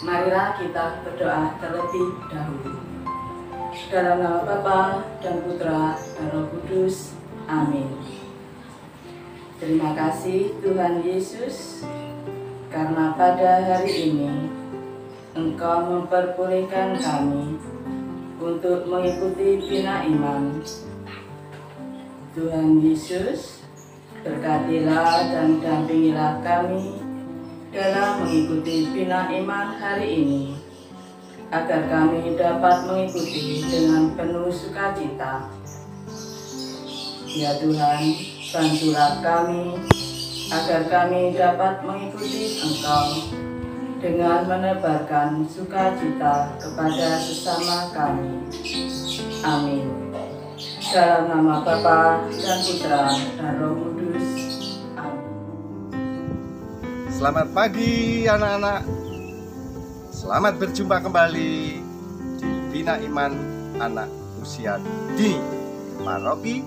Marilah kita berdoa terlebih dahulu. Dalam nama Bapa dan Putra dan Roh Kudus. Amin. Terima kasih Tuhan Yesus, karena pada hari ini Engkau memperbolehkan kami untuk mengikuti bina iman. Tuhan Yesus, berkatilah dan dampingilah kami dalam mengikuti bina iman hari ini, agar kami dapat mengikuti dengan penuh sukacita. Ya Tuhan, bantulah kami agar kami dapat mengikuti Engkau dengan menebarkan sukacita kepada sesama kami. Amin. Dalam nama Bapa dan Putra dan Roh Kudus. Amin. Selamat pagi anak-anak. Selamat berjumpa kembali di Bina Iman Anak Usia Dini Paroki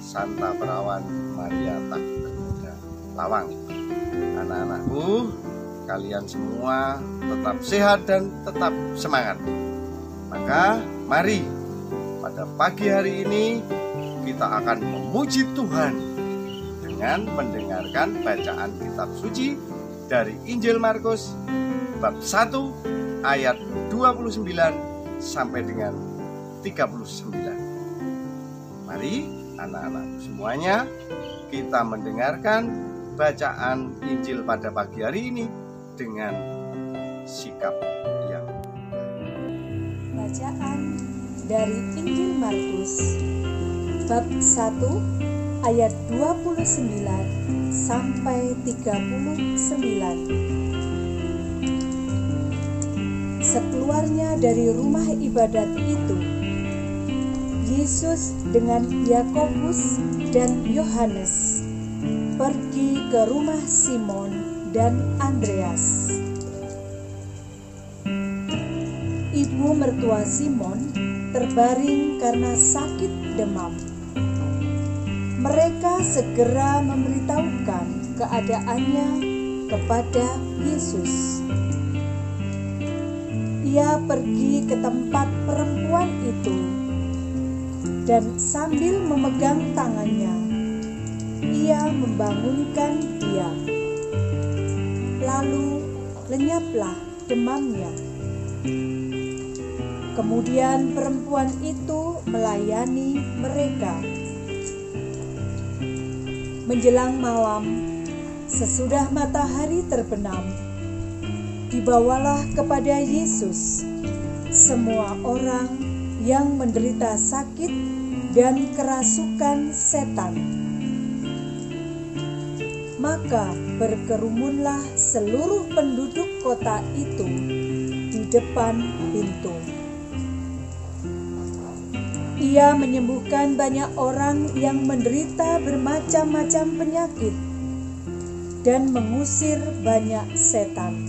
Santa Perawan Maria Takpemuda Lawang. Anak-anakku, kalian semua tetap sehat dan tetap semangat. Maka mari pada pagi hari ini kita akan memuji Tuhan dengan mendengarkan bacaan kitab suci dari Injil Markus bab 1 ayat 29 sampai dengan 39. Mari anak-anak semuanya kita mendengarkan bacaan Injil pada pagi hari ini dengan sikap yang bacaan dari Injil Markus bab 1 ayat 29 sampai 39. Sekeluarnya dari rumah ibadat itu, Yesus dengan Yakobus dan Yohanes pergi ke rumah Simon dan Andreas. Ibu mertua Simon terbaring karena sakit demam. Mereka segera memberitahukan keadaannya kepada Yesus. Ia pergi ke tempat perempuan itu dan sambil memegang tangannya, ia membangunkan dia. Lalu lenyaplah demamnya. Kemudian perempuan itu melayani mereka. Menjelang malam, sesudah matahari terbenam, dibawalah kepada Yesus semua orang yang menderita sakit dan kerasukan setan. Maka berkerumunlah seluruh penduduk kota itu di depan pintu. Ia menyembuhkan banyak orang yang menderita bermacam-macam penyakit dan mengusir banyak setan.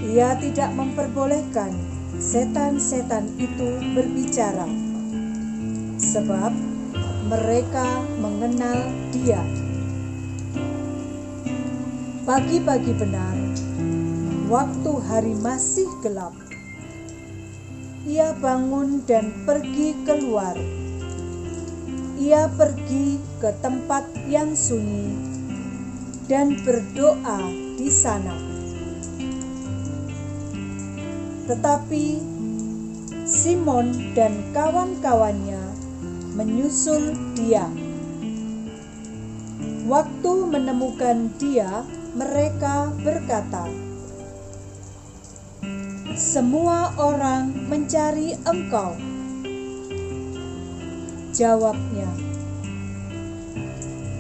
Ia tidak memperbolehkan setan-setan itu berbicara, sebab mereka mengenal Dia. Pagi-pagi benar, waktu hari masih gelap, ia bangun dan pergi keluar. Ia pergi ke tempat yang sunyi dan berdoa di sana. Tetapi Simon dan kawan-kawannya menyusul dia. Waktu menemukan dia, mereka berkata, "Semua orang mencari Engkau." Jawabnya,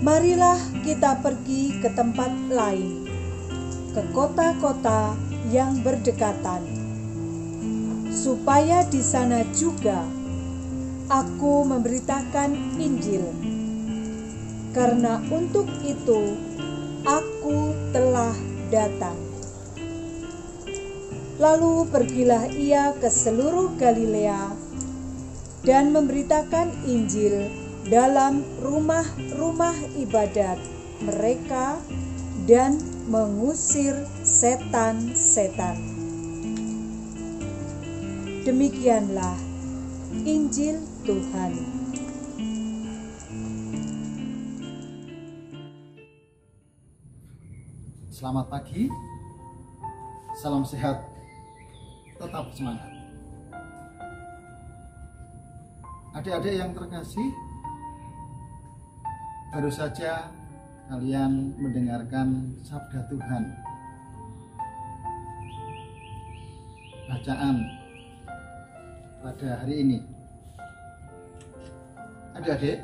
"Marilah kita pergi ke tempat lain, ke kota-kota yang berdekatan, supaya di sana juga aku memberitakan Injil, karena untuk itu aku telah datang." Lalu pergilah ia ke seluruh Galilea dan memberitakan Injil dalam rumah-rumah ibadat mereka dan mengusir setan-setan. Demikianlah Injil Tuhan. Selamat pagi, salam sehat, tetap semangat. Adik-adik yang terkasih, baru saja kalian mendengarkan sabda Tuhan. Bacaan pada hari ini. Adik-adik,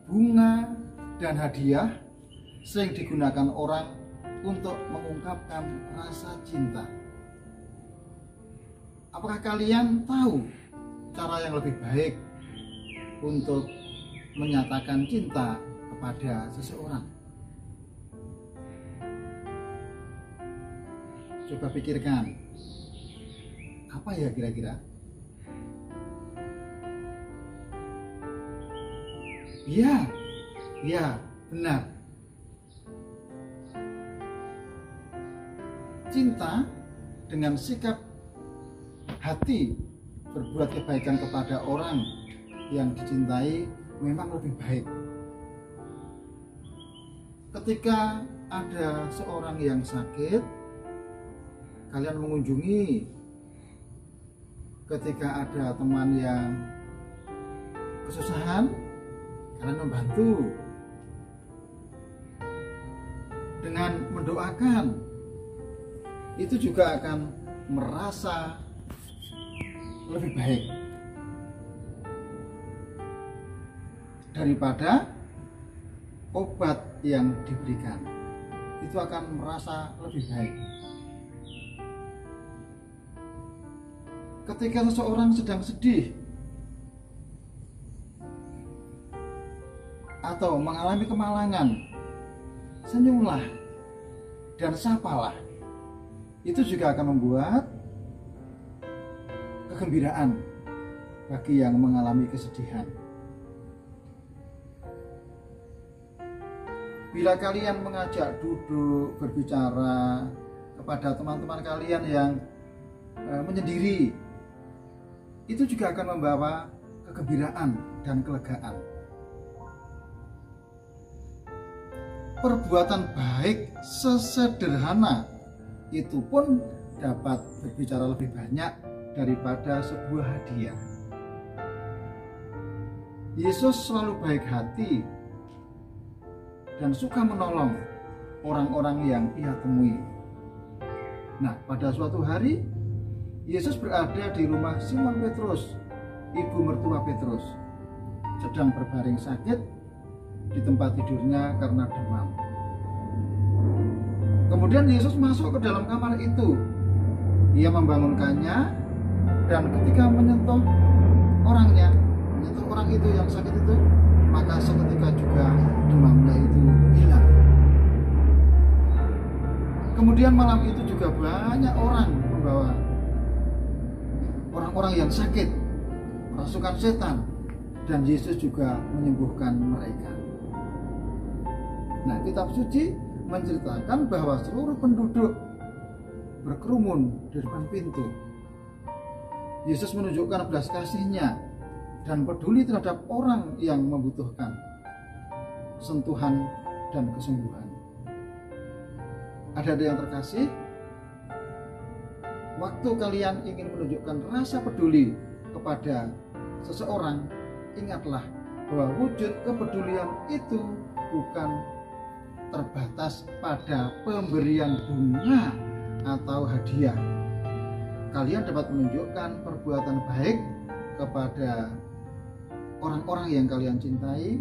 bunga dan hadiah sering digunakan orang untuk mengungkapkan rasa cinta. Apakah kalian tahu cara yang lebih baik untuk menyatakan cinta kepada seseorang? Coba pikirkan, apa ya kira-kira? Ya, benar. Cinta dengan sikap hati berbuat kebaikan kepada orang yang dicintai memang lebih baik. Ketika ada seorang yang sakit, kalian mengunjungi. Ketika ada teman yang kesusahan, kalian membantu dengan mendoakan. Itu juga akan merasa lebih baik daripada obat yang diberikan. Itu akan merasa lebih baik. Ketika seseorang sedang sedih atau mengalami kemalangan, senyumlah dan sapalah. Itu juga akan membuat kegembiraan bagi yang mengalami kesedihan. Bila kalian mengajak duduk berbicara kepada teman-teman kalian yang menyendiri, itu juga akan membawa kegembiraan dan kelegaan. Perbuatan baik sesederhana itu pun dapat berbicara lebih banyak daripada sebuah hadiah. Yesus selalu baik hati dan suka menolong orang-orang yang ia temui. Nah, pada suatu hari Yesus berada di rumah Simon Petrus, ibu mertua Petrus, sedang berbaring sakit di tempat tidurnya karena demam. Kemudian Yesus masuk ke dalam kamar itu. Ia membangunkannya, dan ketika menyentuh orang itu yang sakit itu, maka seketika juga demamnya itu hilang. Kemudian malam itu juga banyak orang membawa orang-orang yang sakit, rasukan setan, dan Yesus juga menyembuhkan mereka. Nah, kitab suci menceritakan bahwa seluruh penduduk berkerumun di depan pintu. Yesus menunjukkan belas kasih-Nya dan peduli terhadap orang yang membutuhkan sentuhan dan kesembuhan. Ada yang terkasih, waktu kalian ingin menunjukkan rasa peduli kepada seseorang, ingatlah bahwa wujud kepedulian itu bukan terbatas pada pemberian bunga atau hadiah. Kalian dapat menunjukkan perbuatan baik kepada orang-orang yang kalian cintai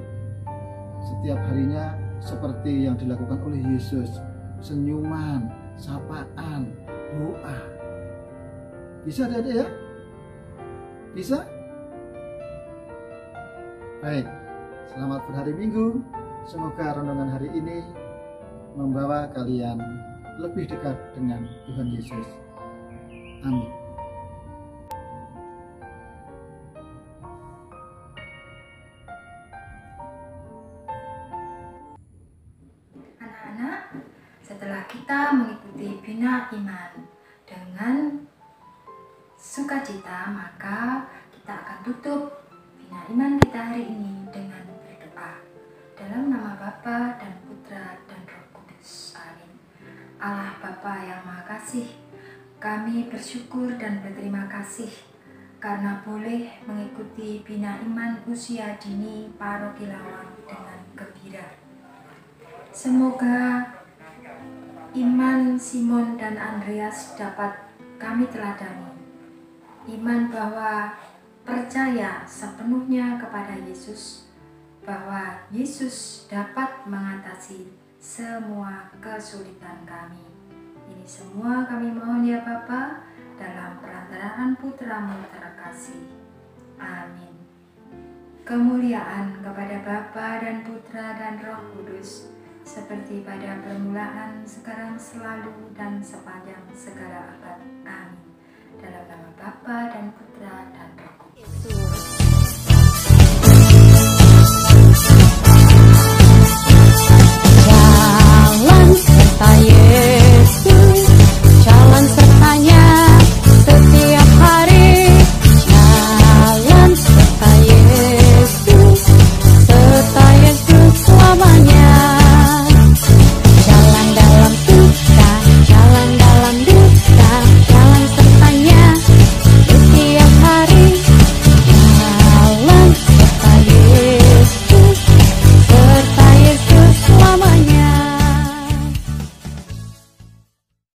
setiap harinya, seperti yang dilakukan oleh Yesus: senyuman, sapaan, doa. Bisa adik-adik ya? Bisa? Baik, selamat berhari Minggu. Semoga renungan hari ini membawa kalian lebih dekat dengan Tuhan Yesus. Amin. Anak-anak, setelah kita mengikuti Bina Iman dengan sukacita, maka kita akan tutup Bina Iman kita hari ini dengan berdoa. Dalam nama Bapa dan Putra dan Roh Kudus. Amin. Allah Bapa yang Maha Kasih, kami bersyukur dan berterima kasih karena boleh mengikuti Bina Iman usia dini Paroki Lawang dengan gembira. Semoga iman Simon dan Andreas dapat kami teladani. Iman bahwa percaya sepenuhnya kepada Yesus, bahwa Yesus dapat mengatasi semua kesulitan kami. Ini semua kami mohon ya Bapa, dalam perantaraan Putra-Mu terkasih. Amin. Kemuliaan kepada Bapa dan Putra dan Roh Kudus, seperti pada permulaan, sekarang, selalu, dan sepanjang segala abad. Amin. Dalam nama Bapa dan Putra dan Roh Kudus.